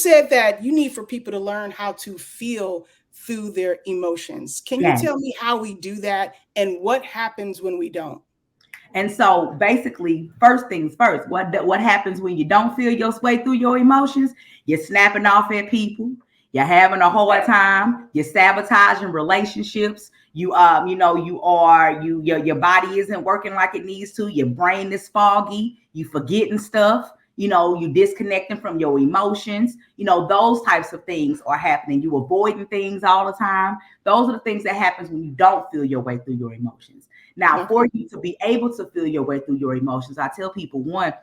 said that you need for people to learn how to feel through their emotions. Can you tell me how we do that and what happens when we don't? And so basically, first things first, what happens when you don't feel your way through your emotions? You're snapping off at people. You're having a hard time. You're sabotaging relationships. Your body isn't working like it needs to. Your brain is foggy. You forgetting stuff. You disconnecting from your emotions. Those types of things are happening. You avoiding things all the time. Those are the things that happens when you don't feel your way through your emotions. Now, for you to be able to feel your way through your emotions, I tell people, one,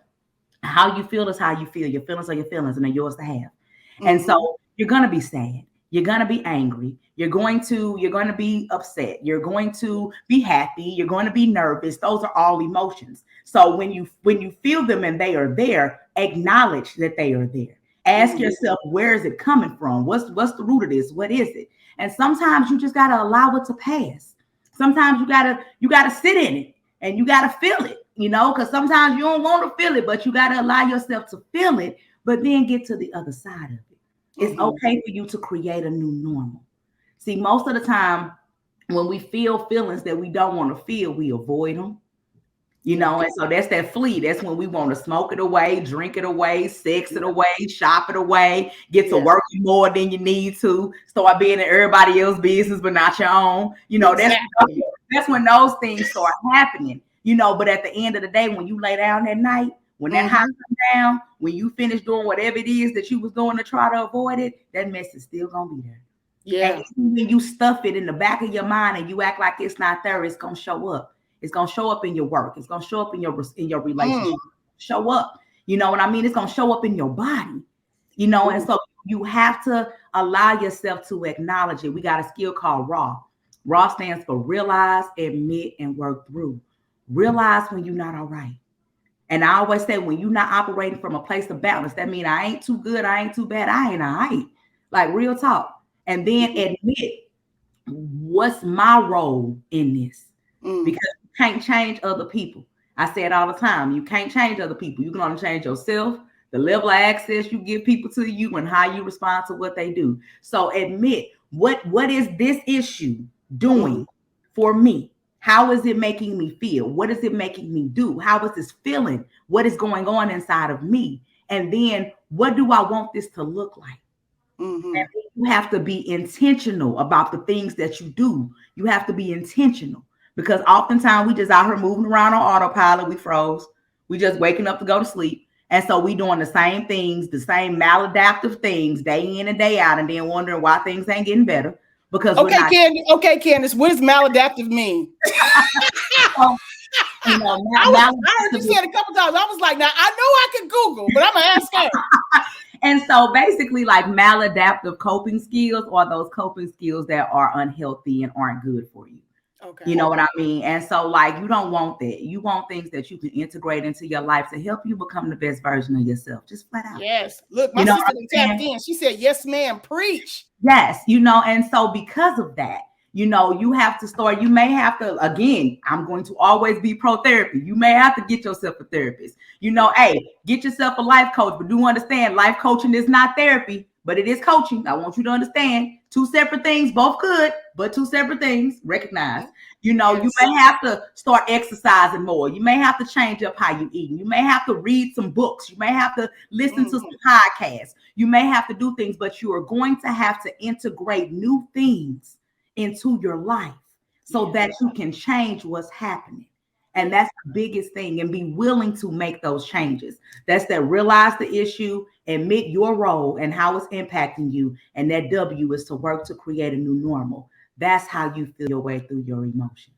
how you feel is how you feel. Your feelings are your feelings, and they're yours to have. Mm-hmm. And so you're going to be sad. You're going to be angry. You're going to be upset. You're going to be happy. You're going to be nervous. Those are all emotions. So when you feel them and they are there, acknowledge that they are there. Ask yourself, where is it coming from? What's the root of this? What is it? And sometimes you just got to allow it to pass. Sometimes you gotta sit in it and you gotta feel it, because sometimes you don't want to feel it, but you gotta allow yourself to feel it, but then get to the other side of it. It's okay for you to create a new normal. See, most of the time when we feel feelings that we don't want to feel, we avoid them. And so that's that flee. That's when we want to smoke it away, drink it away, sex it away, shop it away, get to working more than you need to, start being in everybody else's business, but not your own. That's when those things start happening, but at the end of the day, when you lay down at night, when that high comes down, when you finish doing whatever it is that you was doing to try to avoid it, that mess is still going to be there. Yeah. And when you stuff it in the back of your mind and you act like it's not there, it's going to show up. It's going to show up in your work. It's going to show up in your relationship. Show up. You know what I mean? It's going to show up in your body. And so you have to allow yourself to acknowledge it. We got a skill called RAW. RAW stands for realize, admit, and work through. Realize when you're not all right. And I always say, when you're not operating from a place of balance, that means I ain't too good, I ain't too bad, I ain't all right. Like real talk. And then admit, what's my role in this? Because you can't change other people. I say it all the time. You can't change other people. You can only change yourself, the level of access you give people to you, and how you respond to what they do. So admit, what is this issue doing for me? How is it making me feel? What is it making me do? How is this feeling? What is going on inside of me? And then what do I want this to look like? And you have to be intentional about the things that you do. You have to be intentional, because oftentimes we just out here moving around on autopilot. We froze. We just waking up to go to sleep. And so we doing the same things, the same maladaptive things day in and day out, and then wondering why things ain't getting better. Because Candice, what does maladaptive mean? I heard you say it a couple times. I was like, now I know I can Google, but I'm gonna ask her. And so basically, like, maladaptive coping skills are those coping skills that are unhealthy and aren't good for you. Okay. You know what I mean? And so, like, you don't want that. You want things that you can integrate into your life to help you become the best version of yourself. Just flat out. Yes. Look, my sister tapped in. She said, yes, ma'am, preach. Yes. And so because of that, you have to start. You may have to, again, I'm going to always be pro therapy. You may have to get yourself a therapist. Hey, get yourself a life coach, but do understand life coaching is not therapy, but it is coaching. I want you to understand two separate things, both good, but two separate things. Recognize, you may have to start exercising more. You may have to change up how you eat. You may have to read some books. You may have to listen to some podcasts. You may have to do things, but you are going to have to integrate new things into your life so that you can change what's happening. And that's the biggest thing, and be willing to make those changes. That's that realize the issue, admit your role and how it's impacting you. And that W is to work to create a new normal. That's how you feel your way through your emotions.